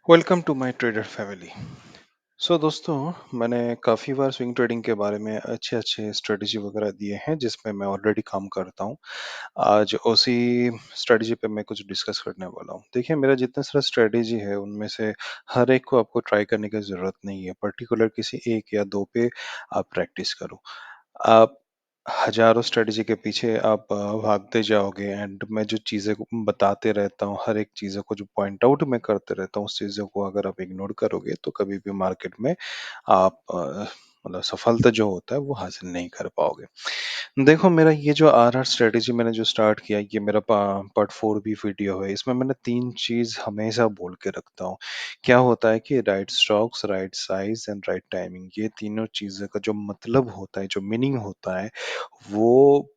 Welcome to my trader family. So दोस्तों, मैंने काफ़ी बार स्विंग ट्रेडिंग के बारे में अच्छे अच्छे स्ट्रेटजी वगैरह दिए हैं जिसमें मैं ऑलरेडी काम करता हूँ। आज उसी स्ट्रेटजी पे मैं कुछ डिस्कस करने वाला हूँ। देखिए, मेरा जितना सारा स्ट्रेटजी है उनमें से हर एक को आपको ट्राई करने की ज़रूरत नहीं है। पर्टिकुलर किसी एक या दो पे आप प्रैक्टिस करो। आप हज़ारों स्ट्रेटजी के पीछे आप भागते जाओगे एंड मैं जो चीज़ें को बताते रहता हूँ, हर एक चीज़ों को जो पॉइंट आउट मैं करते रहता हूँ, उस चीज़ों को अगर आप इग्नोर करोगे तो कभी भी मार्केट में आप मतलब सफलता जो होता है वो हासिल नहीं कर पाओगे। देखो, मेरा ये जो आरआर स्ट्रेटजी मैंने जो स्टार्ट किया, ये मेरा पार्ट 4 भी वीडियो है। इसमें मैंने 3 चीज़ हमेशा बोल के रखता हूँ। क्या होता है कि right stocks, right size and right timing, ये तीनों चीज़ों का जो मतलब होता है, जो मीनिंग होता है, वो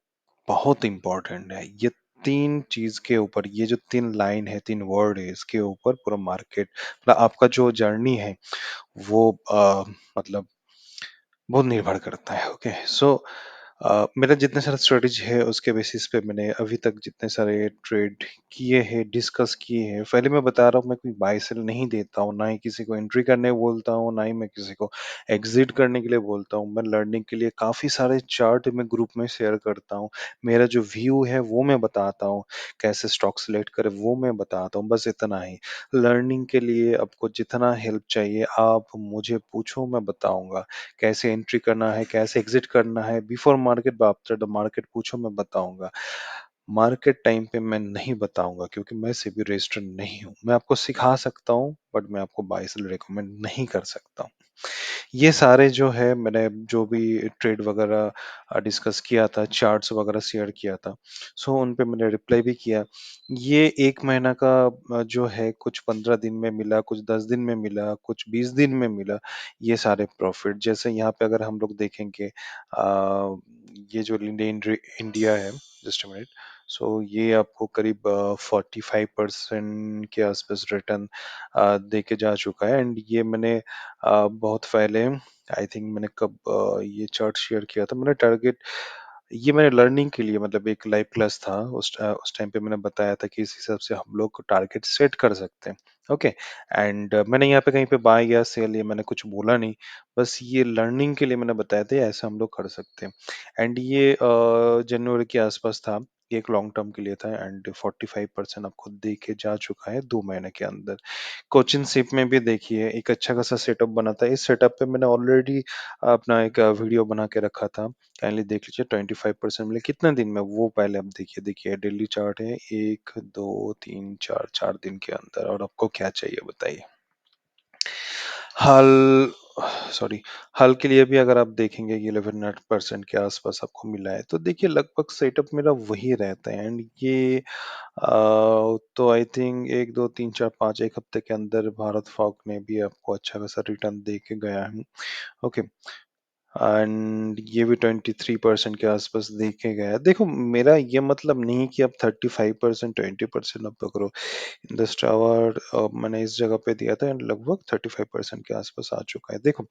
बहुत इम्पोर्टेंट है। ये 3 चीज़ के ऊपर, ये जो 3 लाइन है, 3 वर्ड है, इसके ऊपर पूरा मार्केट मतलब आपका जो जर्नी है वो मतलब बहुत निर्भर करता है। ओके, सो मेरा जितने सारे स्ट्रेटेजी है उसके बेसिस पे मैंने अभी तक जितने सारे ट्रेड किए हैं, डिस्कस किए हैं। पहले मैं बता रहा हूँ, मैं कोई बाय सेल नहीं देता हूँ, ना ही किसी को एंट्री करने बोलता हूँ, ना ही मैं किसी को एग्जिट करने के लिए बोलता हूँ। मैं लर्निंग के लिए काफ़ी सारे चार्ट मैं ग्रुप में शेयर करता हूँ। मेरा जो व्यू है वो मैं बताता हूँ, कैसे स्टॉक सेलेक्ट करें वो मैं बताता हूँ, बस इतना ही। लर्निंग के लिए आपको जितना हेल्प चाहिए आप मुझे पूछो, मैं बताऊँगा। कैसे एंट्री करना है, कैसे एग्जिट करना है, before market, after the market पूछो, मैं बताऊँगा। मार्केट टाइम पे मैं नहीं बताऊँगा क्योंकि मैं सेबी रजिस्टर्ड नहीं हूँ। मैं आपको सिखा सकता हूँ बट मैं आपको बाय सेल रिकमेंड नहीं कर सकता हूँ। ये सारे जो है मैंने जो भी ट्रेड वगैरह डिस्कस किया था, चार्ट्स वगैरह शेयर किया था, सो उन पे मैंने रिप्लाई भी किया। ये 1 महीना का जो है, कुछ 15 दिन में मिला, कुछ 10 दिन में मिला, कुछ 20 दिन में मिला, ये सारे प्रॉफ़िट। जैसे यहाँ पे अगर हम लोग देखेंगे ये जो इंडिया है, जस्ट अ मिनट, सो ये आपको करीब 45% के आसपास रिटर्न दे के जा चुका है एंड ये मैंने बहुत पहले, आई थिंक मैंने कब ये चार्ट शेयर किया था, मैंने टारगेट, ये मैंने लर्निंग के लिए मतलब एक लाइव क्लास था, उस टाइम पे मैंने बताया था कि इस हिसाब से हम लोग टारगेट सेट कर सकते हैं। ओके, एंड मैंने यहाँ पे कहीं पे बाय या सेल ये मैंने कुछ बोला नहीं, बस ये लर्निंग के लिए मैंने बताया था ऐसा हम लोग कर सकते हैं। एंड ये जनवरी के आसपास था, ये एक लॉन्ग टर्म के लिए था एंड 45% आपको दे के जा चुका है 2 महीने के अंदर। कोचिन शिप में भी देखिए एक अच्छा खासा सेटअप बना था। इस सेटअप पे मैंने ऑलरेडी अपना एक वीडियो बना के रखा था। काइंडली देख लीजिए, 25% मिले कितने दिन में, वो पहले आप देखिए। देखिए डेली चार्ट है, 1, 2, 3, 4, 4 दिन के अंदर, और आपको क्या चाहिए बताइए? हाल सॉरी, हाल के लिए भी अगर आप देखेंगे कि 11% के आसपास आपको मिला है, तो देखिए लगभग सेटअप मेरा वही रहता है एंड ये तो आई थिंक 1, 2, 3, 4, 5 1 हफ्ते के अंदर भारत फॉग ने भी आपको अच्छा खासा रिटर्न दे के गया है। ओके, एंड ये भी 23% के आसपास देखे गया है। देखो, मेरा ये मतलब नहीं कि आप 35%, 20% आप पकड़ो। इन द टावर मैंने इस जगह पे दिया था एंड लगभग 35% के आसपास आ चुका है। देखो,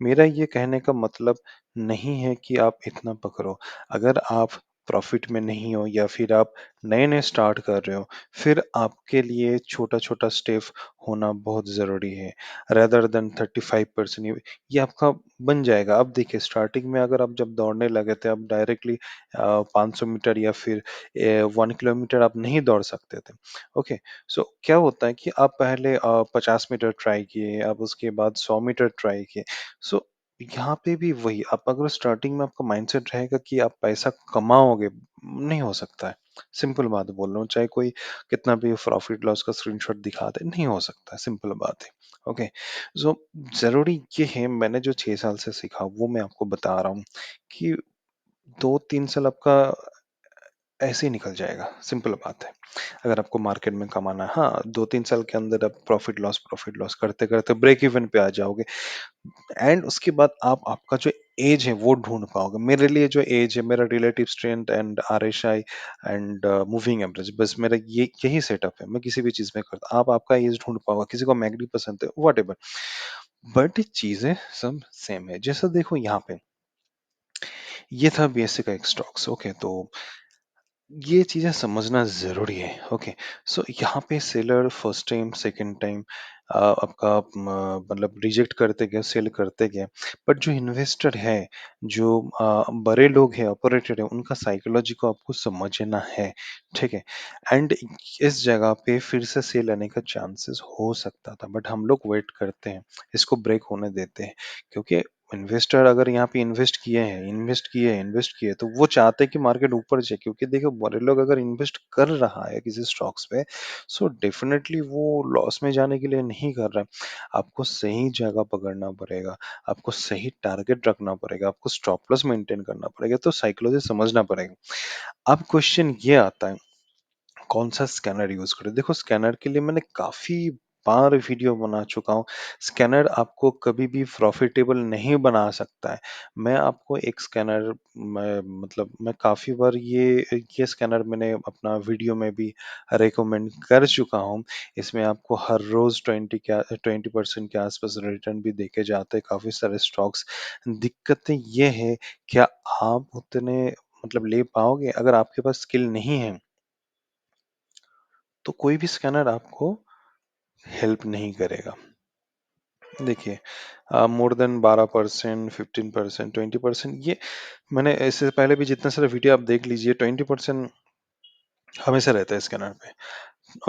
मेरा ये कहने का मतलब नहीं है कि आप इतना पकड़ो। अगर आप प्रॉफिट में नहीं हो या फिर आप नए-नए स्टार्ट कर रहे हो, फिर आपके लिए छोटा-छोटा स्टेप होना बहुत ज़रूरी है। रेदर देन 35% ये आपका बन जाएगा। अब देखिए, स्टार्टिंग में अगर आप जब दौड़ने लगे थे, आप डायरेक्टली 500 मीटर या फिर 1 किलोमीटर आप नहीं दौड़ सकते थे। ओके, सो क्या होता है कि आप पहले 50 मीटर ट्राई किए, आप उसके बाद 100 मीटर ट्राई किए। सो यहाँ पे भी वही, आप अगर स्टार्टिंग में आपका माइंडसेट रहेगा कि आप पैसा कमाओगे, नहीं हो सकता है। सिंपल बात बोल रहा हूँ, चाहे कोई कितना भी प्रॉफिट लॉस का स्क्रीनशॉट दिखा दे, नहीं हो सकता है, सिंपल बात है। ओके, सो ज़रूरी ये है, मैंने जो 6 साल से सीखा वो मैं आपको बता रहा हूँ कि 2-3 साल आपका ऐसे ही निकल जाएगा, सिंपल बात है। अगर आपको मार्केट में कमाना है, हाँ, 2-3 साल के अंदर आप प्रॉफिट लॉस करते-करते ब्रेक इवन पे आ जाओगे एंड उसके बाद आप आपका जो एज है वो ढूँढ पाओगे। मेरे लिए जो एज है, मेरा relative strength and RSI and moving average, बस मेरा ये यही सेटअप है। मैं किसी भी चीज़ में करता, आप आपका एज ढूँढ पाओगे, किसी को मैकडी पसंद है, व्हाटएवर, बट चीज़ें सब सेम है। जैसा देखो यहाँ पे, ये था बेसिक एक स्टॉक्स। ओके, तो ये चीज़ें समझना ज़रूरी है। ओके, सो यहाँ पे seller first time, second time आपका मतलब रिजेक्ट करते गए, सेल करते गए। बट जो इन्वेस्टर है, जो बड़े लोग हैं, ऑपरेटर हैं, उनका साइकोलॉजी को आपको समझना है, ठीक है? एंड इस जगह पे फिर से सेल आने का चांसेस हो सकता था, बट हम लोग वेट करते हैं, इसको ब्रेक होने देते हैं, क्योंकि इन्वेस्टर अगर यहाँ पे इन्वेस्ट किए तो वो चाहते हैं कि मार्केट ऊपर जाए, क्योंकि देखो बड़े लोग अगर इन्वेस्ट कर रहा है किसी स्टॉक्स पे, सो डेफिनेटली वो लॉस में जाने के लिए नहीं कर रहा है। आपको सही जगह पकड़ना पड़ेगा, आपको सही टारगेट रखना पड़ेगा, आपको स्टॉप लॉस मेंटेन करना पड़ेगा, तो साइकोलॉजी समझना पड़ेगा। अब क्वेश्चन ये आता है, कौन-सा स्कैनर यूज़ करें? देखो, स्कैनर के लिए मैंने काफ़ी बार वीडियो बना चुका हूँ। स्कैनर आपको कभी भी प्रॉफ़िटेबल नहीं बना सकता है। मैं आपको एक स्कैनर मैं काफ़ी बार ये स्कैनर मैंने अपना वीडियो में भी रिकमेंड कर चुका हूँ। इसमें आपको हर रोज़ 20% के आस-पास रिटर्न भी देके जाते हैं काफ़ी सारे स्टॉक्स। दिक्कतें ये है, क्या आप उतने ले पाओगे? अगर आपके पास स्किल नहीं है, तो कोई भी स्कैनर आपको हेल्प नहीं करेगा। देखिए, मोर देन 12%, 15%, 20%, ये मैंने इससे पहले भी जितने सारे वीडियो आप देख लीजिए, 20% हमेशा रहता है स्कैनर पे।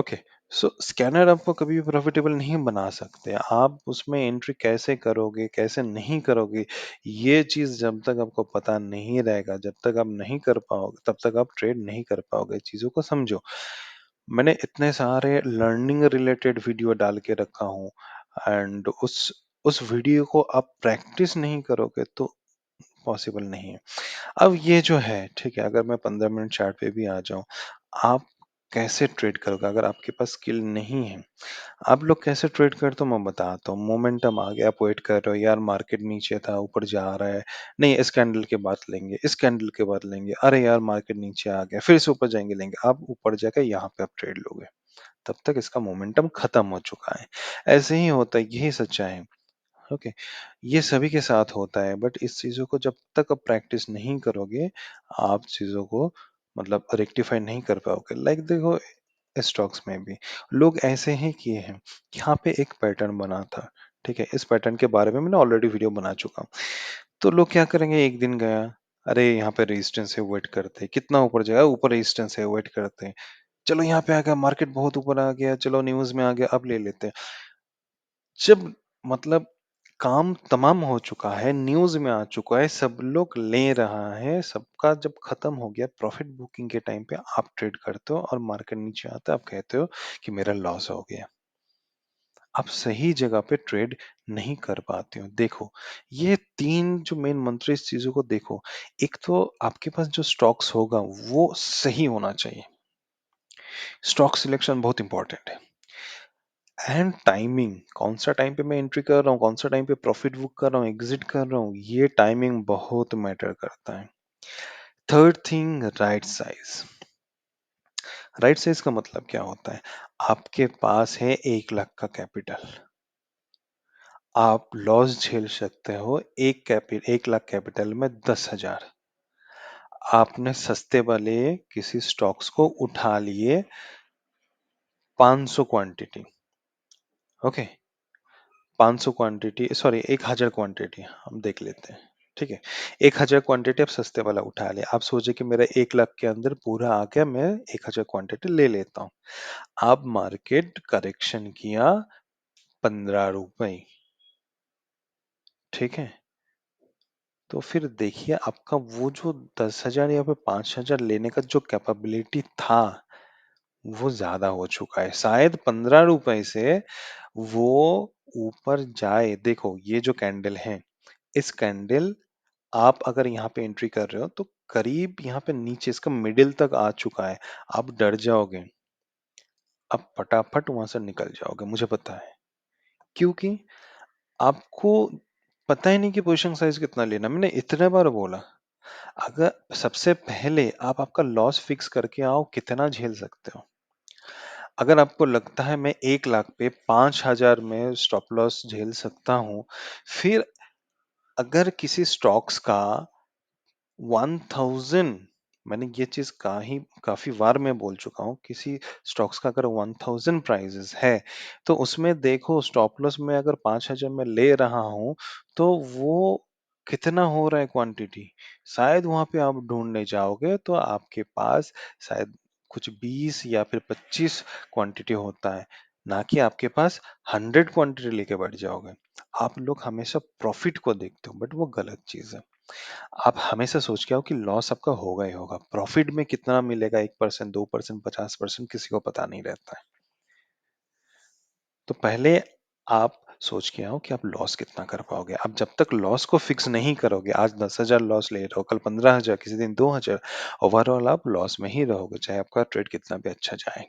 ओके, सो स्कैनर आपको कभी भी प्रॉफिटेबल नहीं बना सकते। आप उसमें एंट्री कैसे करोगे, कैसे नहीं करोगे, ये चीज़ जब तक आपको पता नहीं रहेगा, जब तक आप नहीं कर पाओगे, तब तक आप ट्रेड नहीं कर पाओगे। चीज़ों को समझो। मैंने इतने सारे लर्निंग रिलेटेड वीडियो डाल के रखा हूँ, एंड उस वीडियो को आप प्रैक्टिस नहीं करोगे तो पॉसिबल नहीं है। अब ये जो है, ठीक है, अगर मैं 15 मिनट चार्ट पे भी आ जाऊँ, आप कैसे ट्रेड करोगे अगर आपके पास स्किल नहीं है? आप लोग कैसे ट्रेड करते हो मैं बताता हूँ। मोमेंटम आ गया, आप वेट कर रहे हो, यार मार्केट नीचे था, ऊपर जा रहा है, नहीं इस कैंडल के बाद लेंगे, इस कैंडल के बाद लेंगे, अरे यार मार्केट नीचे आ गया, फिर से ऊपर जाएँगे लेंगे। आप ऊपर जाके यहाँ पे आप ट्रेड लोगे। तब तक इसका मोमेंटम खत्म हो चुका है। ऐसे ही होता है, यही सच्चाई है। ओके, ये सभी के साथ होता है, बट इस चीज़ों को जब तक आप प्रैक्टिस नहीं करोगे, आप चीज़ों को रेक्टिफाई नहीं कर पाओगे। देखो, स्टॉक्स में भी लोग ऐसे ही किए हैं। यहाँ पे एक पैटर्न बना था, ठीक है? इस पैटर्न के बारे में मैंने ऑलरेडी वीडियो बना चुका हूँ। तो लोग क्या करेंगे, एक दिन गया, अरे यहाँ पे रेजिस्टेंस है, वेट करते हैं। कितना ऊपर जाएगा? ऊपर रेजिस्टेंस है, वेट करते हैं। चलो यहाँ पे आ गया, मार्केट बहुत ऊपर आ गया, चलो न्यूज़ में आ गया, अब ले लेते हैं। जब मतलब काम तमाम हो चुका है, न्यूज़ में आ चुका है, सब लोग ले रहा है, सबका जब खत्म हो गया, प्रॉफिट बुकिंग के टाइम पे आप ट्रेड करते हो और मार्केट नीचे आता है, आप कहते हो कि मेरा लॉस हो गया। आप सही जगह पे ट्रेड नहीं कर पाते हो। देखो, ये 3 जो मेन मंत्र, इस चीज़ों को देखो। एक तो आपके पास जो स्टॉक्स होगा, वो सही होना चाहिए। स्टॉक सिलेक्शन बहुत इंपॉर्टेंट है। एंड टाइमिंग, कौन-सा टाइम पे मैं एंट्री कर रहा हूँ, कौन-सा टाइम पे प्रॉफिट बुक कर रहा हूँ, एग्ज़िट कर रहा हूँ, ये टाइमिंग बहुत मैटर करता है। Third thing, right size. Right size का मतलब क्या होता है? आपके पास है 1 लाख का कैपिटल, आप लॉस झेल सकते हो 1 लाख कैपिटल में 10,000। आपने सस्ते वाले किसी स्टॉक्स को उठा लिए 500 quantity, okay? 500 quantity, sorry 1000 quantity हम देख लेते हैं, ठीक है? 1000 क्वांटिटी आप सस्ते वाला उठा लिया। आप सोचे कि मेरा 1 लाख के अंदर पूरा आ गया, मैं 1000 क्वांटिटी ले लेता हूँ। अब मार्केट करेक्शन किया ₹15, ठीक है? तो फिर देखिए, आपका वो जो 10,000 या फिर 5,000 लेने का जो कैपेबिलिटी था, वो ज़्यादा हो चुका है। शायद ₹15 से वो ऊपर जाए। देखो, ये जो कैंडल है, इस कैंडल, आप अगर यहाँ पे एंट्री कर रहे हो तो करीब यहाँ पे नीचे इसका मिडिल तक आ चुका है। आप डर जाओगे, आप फटाफट वहां से निकल जाओगे, मुझे पता है। क्योंकि आपको पता ही नहीं कि पोजीशन साइज कितना लेना। मैंने इतने बार बोला, अगर सबसे पहले आप आपका लॉस फिक्स करके आओ, कितना झेल सकते हो। अगर आपको लगता है मैं 1 लाख पे 5,000 में स्टॉप लॉस झेल सकता हूँ, फिर अगर किसी स्टॉक्स का 1000 मैंने ये चीज काफी बार मैं बोल चुका हूँ। किसी स्टॉक्स का अगर 1000 प्राइजेस है तो उसमें देखो स्टॉप लॉस में अगर 5000 में ले रहा हूँ तो वो कितना हो रहा है क्वांटिटी। शायद वहां पे आप ढूंढने जाओगे तो आपके पास शायद कुछ 20 या फिर 25 क्वांटिटी होता है, ना कि आपके पास 100 क्वांटिटी लेके बैठ जाओगे। आप लोग हमेशा प्रॉफिट को देखते हो, बट वो गलत चीज है। आप हमेशा सोच के आओ कि लॉस आपका होगा ही होगा। प्रॉफिट में कितना मिलेगा, 1%, 2%, 50%, किसी को पता नहीं रहता है। तो पहले आप सोच के आओ कि आप लॉस कितना कर पाओगे। आप जब तक लॉस को फिक्स नहीं करोगे, आज 10,000 लॉस ले रहे हो, कल 15,000, किसी दिन 2,000, ओवरऑल आप लॉस में ही रहोगे, चाहे आपका ट्रेड कितना भी अच्छा जाए।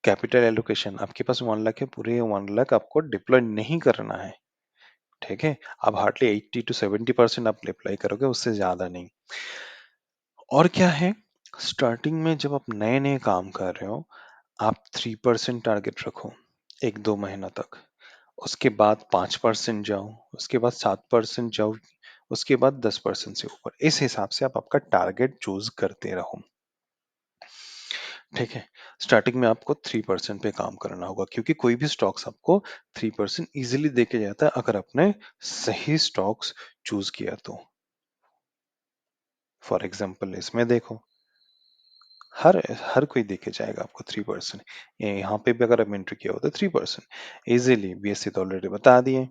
कैपिटल एलोकेशन, आपके पास 1 लाख है, पूरे 1 लाख आपको डिप्लॉय नहीं करना है। ठीक है, आप हार्डली 80 to 70% आप अप्लाई करोगे, उससे ज्यादा नहीं। और क्या है, स्टार्टिंग में जब आप नए नए काम कर रहे हो, आप 3% टारगेट रखो 1-2 महीना तक। उसके बाद 5% जाओ, उसके बाद 7% जाओ, उसके बाद 10% से ऊपर। इस हिसाब से आप आपका टारगेट चूज करते रहो। ठीक है, स्टार्टिंग में आपको 3% पे काम करना होगा, क्योंकि कोई भी स्टॉक्स आपको 3% इजिली देके जाता है अगर आपने सही स्टॉक्स चूज किया तो। फॉर एग्जाम्पल इसमें देखो, हर हर कोई देके जाएगा आपको 3%। यहाँ पे भी अगर आप एंट्री किया हो तो 3% इजिली। बीएससी तो ऑलरेडी बता दिए।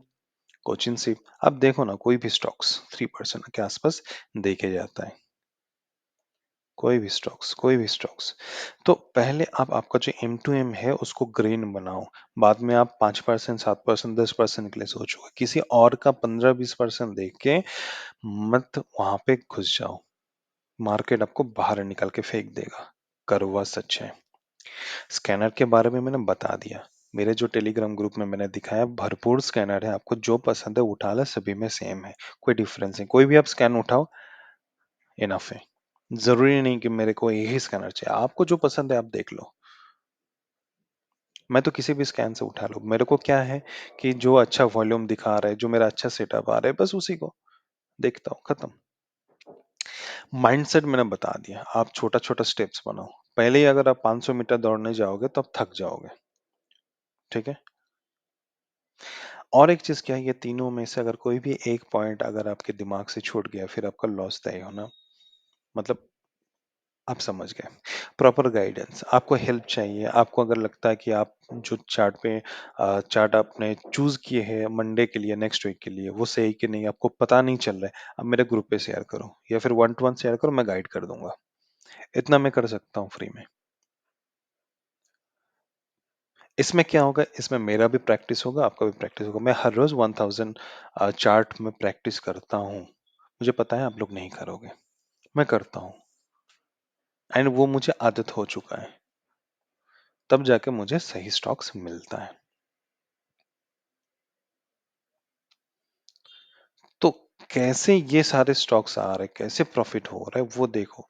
कोचिन सिप, अब देखो ना, कोई भी स्टॉक्स 3% के आसपास देके जाता है। कोई भी स्टॉक्स। तो पहले आप आपका जो एम टू एम है उसको ग्रीन बनाओ। बाद में आप 5%, 7%, 10% के लिए सोचोगे। किसी और का 15-20% देख के मत वहां पे घुस जाओ। मार्केट आपको बाहर निकाल के फेंक देगा। कड़वा सच है। स्कैनर के बारे में मैंने बता दिया। मेरे जो टेलीग्राम ग्रुप में मैंने दिखाया, भरपूर स्कैनर है। आपको जो पसंद है उठा लो, सभी में सेम है, कोई डिफरेंस नहीं। कोई भी आप स्कैन उठाओ, इनफ है। जरूरी नहीं कि मेरे को यही स्कैनर चाहिए, आपको जो पसंद है आप देख लो। मैं तो किसी भी स्कैन से उठा लूं, मेरे को क्या है कि जो अच्छा वॉल्यूम दिखा रहा है, जो मेरा अच्छा सेटअप आ रहा है, बस उसी को देखता हूँ, खत्म। माइंडसेट मैंने बता दिया, आप छोटा छोटा स्टेप्स बनाओ। पहले ही अगर आप 500 मीटर दौड़ने जाओगे तो आप थक जाओगे। ठीक है। और एक चीज क्या है, ये तीनों में से अगर कोई भी एक पॉइंट अगर आपके दिमाग से छूट गया, फिर आपका लॉस तय होना। मतलब आप समझ गए। प्रॉपर गाइडेंस, आपको हेल्प चाहिए, आपको अगर लगता है कि आप जो चार्ट आपने चूज किए हैं मंडे के लिए, नेक्स्ट वीक के लिए, वो सही कि नहीं आपको पता नहीं चल रहा है, आप मेरे ग्रुप पे शेयर करो या फिर 1-to-1 शेयर करो, मैं गाइड कर दूंगा। इतना मैं कर सकता हूँ फ्री में। इसमें क्या होगा, इसमें मेरा भी प्रैक्टिस होगा, आपका भी प्रैक्टिस होगा। मैं हर रोज 1000 चार्ट में प्रैक्टिस करता हूँ। मुझे पता है आप लोग नहीं करोगे, मैं करता हूँ। एंड वो मुझे आदत हो चुका है, तब जाके मुझे सही स्टॉक्स मिलता है। तो कैसे ये सारे स्टॉक्स आ रहे, कैसे प्रॉफिट हो रहा है, वो देखो।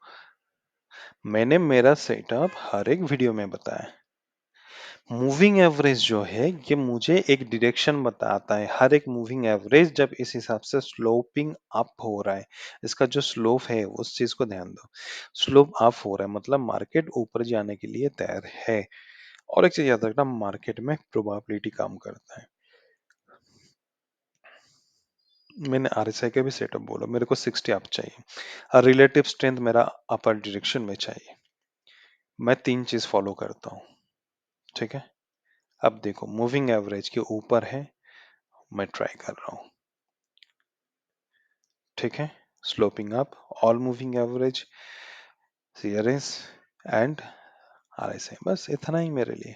मैंने मेरा सेटअप हर एक वीडियो में बताया। मूविंग एवरेज जो है, ये मुझे एक डायरेक्शन बताता है। हर एक मूविंग एवरेज जब इस हिसाब से स्लोपिंग अप हो रहा है, इसका जो स्लोप है उस चीज को ध्यान दो। स्लोप अप हो रहा है मतलब मार्केट ऊपर जाने के लिए तैयार है। और एक चीज याद रखना, मार्केट में प्रोबेबिलिटी काम करता है। मैंने आरएसआई का भी सेटअप बोला, मेरे को 60 अप चाहिए, रिलेटिव स्ट्रेंथ मेरा अपर डायरेक्शन में चाहिए। मैं 3 चीज फॉलो करता हूँ। ठीक है। अब देखो, मूविंग एवरेज के ऊपर है, मैं ट्राई कर रहा हूँ। ठीक है। Sloping up, all moving average, CRS and RSI, बस इतना ही मेरे लिए।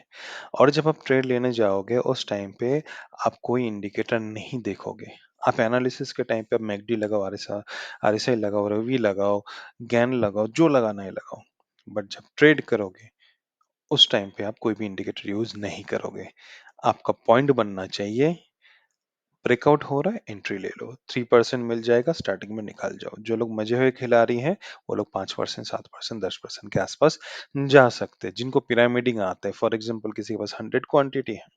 और जब आप ट्रेड लेने जाओगे उस टाइम पे आप कोई इंडिकेटर नहीं देखोगे। आप एनालिसिस के टाइम पे आप मैकडी लगाओ, आरएसआई आरएसआई लगाओ, रवि लगाओ, गैन लगाओ, जो लगाना है लगाओ। बट जब ट्रेड करोगे उस टाइम पे आप कोई भी इंडिकेटर यूज नहीं करोगे। आपका पॉइंट बनना चाहिए, ब्रेकआउट हो रहा है, एंट्री ले लो, 3% मिल जाएगा, स्टार्टिंग में निकाल जाओ। जो लोग मजे हुए खिलाड़ी हैं, वो लोग 5%, 7%, 10% के आसपास जा सकते हैं। जिनको पिरामिडिंग आता है, फॉर एग्जाम्पल किसी के पास 100 क्वांटिटी है,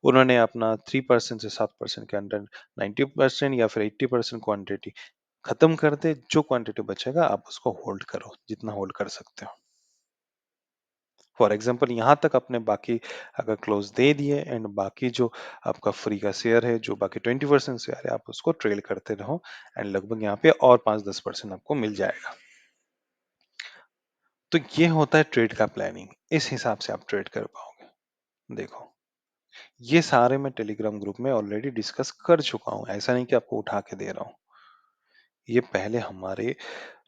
उन्होंने अपना 3% से 7% के अंडर 90% या फिर 80% क्वांटिटी खत्म कर दे, जो क्वांटिटी बचेगा आप उसको होल्ड करो, जितना होल्ड कर सकते हो। फॉर एग्जांपल यहाँ तक आपने बाकी अगर क्लोज दे दिए एंड बाकी जो आपका फ्री का शेयर है, जो बाकी 20% शेयर है, आप उसको ट्रेल करते रहो एंड लगभग यहाँ पे और 5-10% आपको मिल जाएगा। तो ये होता है ट्रेड का प्लानिंग। इस हिसाब से आप ट्रेड कर पाओगे। देखो, ये सारे मैं टेलीग्राम ग्रुप में ऑलरेडी डिस्कस कर चुका हूँ, ऐसा नहीं कि आपको उठा के दे रहा हूँ। ये पहले हमारे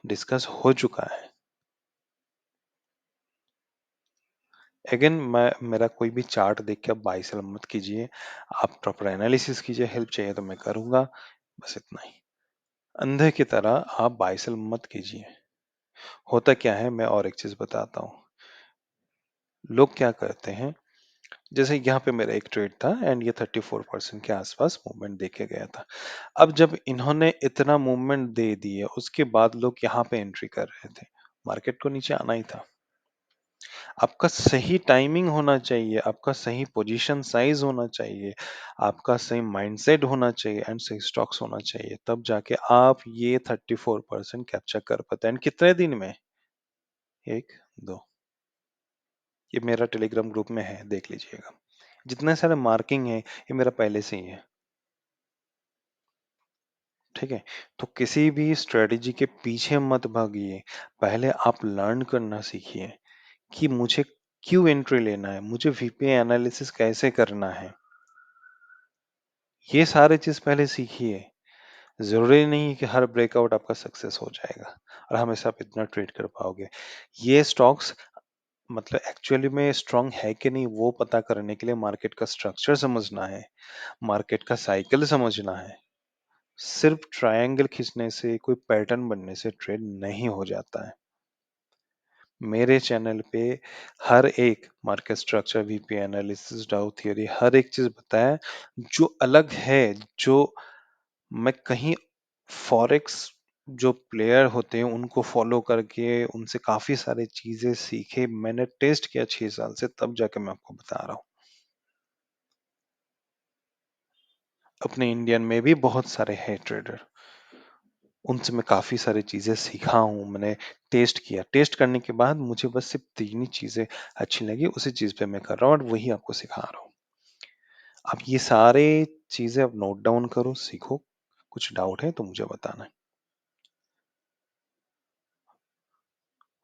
डिस्कस हो चुका है। अगेन मैं मेरा कोई भी चार्ट देख के आप बाय सेल मत कीजिए। आप प्रॉपर एनालिसिस कीजिए, हेल्प चाहिए तो मैं करूंगा, बस इतना ही। अंधे की तरह आप बाय सेल मत कीजिए। होता क्या है, मैं और एक चीज बताता हूँ। लोग क्या करते हैं, जैसे यहाँ पे मेरा एक ट्रेड था एंड ये 34% के आसपास मूवमेंट देके गया था। अब जब इन्होंने इतना मूवमेंट दे दिए, उसके बाद लोग यहाँ पे एंट्री कर रहे थे। मार्केट को नीचे आना ही था। आपका सही टाइमिंग होना चाहिए, आपका सही पोजीशन साइज होना चाहिए, आपका सही माइंडसेट होना चाहिए एंड सही स्टॉक्स होना चाहिए, तब जाके आप ये 34% कैप्चर कर पाते हैं। एंड कितने दिन में? एक, दो। ये मेरा टेलीग्राम ग्रुप में है, देख लीजिएगा। जितने सारे मार्किंग है, ये मेरा पहले से ही है। ठीक है, तो किसी भी स्ट्रेटेजी के पीछे मत भागिए। पहले आप लर्न करना सीखिए कि मुझे क्यों एंट्री लेना है, मुझे वीपीए एनालिसिस कैसे करना है। ये सारी चीज पहले सीखिए। जरूरी नहीं है कि हर ब्रेकआउट आपका सक्सेस हो जाएगा और हमेशा आप इतना ट्रेड कर पाओगे। ये स्टॉक्स मतलब एक्चुअली में स्ट्रांग है कि नहीं, वो पता करने के लिए मार्केट का स्ट्रक्चर समझना है, मार्केट का साइकिल समझना है। सिर्फ ट्रायंगल खींचने से, कोई पैटर्न बनने से ट्रेड नहीं हो जाता है। मेरे चैनल पे हर एक market structure, VP analysis, Dow theory, हर एक चीज बताया जो अलग है, जो मैं कहीं फॉरेक्स जो प्लेयर होते हैं उनको फॉलो करके उनसे काफी सारी चीजें सीखे, मैंने टेस्ट किया 6 साल से, तब जाके मैं आपको बता रहा हूँ। अपने इंडियन में भी बहुत सारे हैं ट्रेडर, उनसे मैं काफी सारी चीजें सीखा हूँ, मैंने टेस्ट किया। टेस्ट करने के बाद मुझे बस सिर्फ 3 ही चीजें अच्छी लगी, उसी चीज पे मैं कर रहा हूँ और वही आपको सिखा रहा हूँ। आप ये सारे चीजें अब नोट डाउन करो, सीखो। कुछ डाउट है तो मुझे बताना।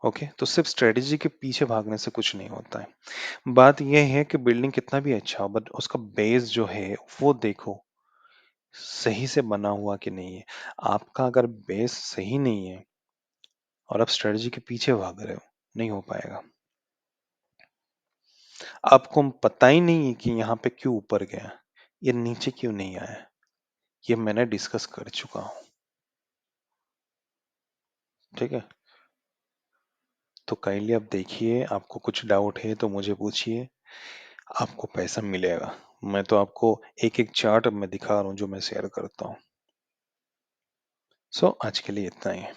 ओके, तो सिर्फ स्ट्रेटेजी के पीछे भागने से कुछ नहीं होता है। बात यह है कि बिल्डिंग कितना भी अच्छा हो, बट उसका बेस जो है वो देखो सही से बना हुआ कि नहीं है। आपका अगर बेस सही नहीं है और आप स्ट्रेटेजी के पीछे भाग रहे हो, नहीं हो पाएगा। आपको पता ही नहीं है कि यहाँ पे क्यों ऊपर गया, ये नीचे क्यों नहीं आया, ये मैंने डिस्कस कर चुका हूँ। ठीक है, तो काइंडली आप देखिए, आपको कुछ डाउट है तो मुझे पूछिए, आपको पैसा मिलेगा। मैं तो आपको एक एक चार्ट मैं दिखा रहा हूँ जो मैं शेयर करता हूँ। सो आज के लिए इतना ही है।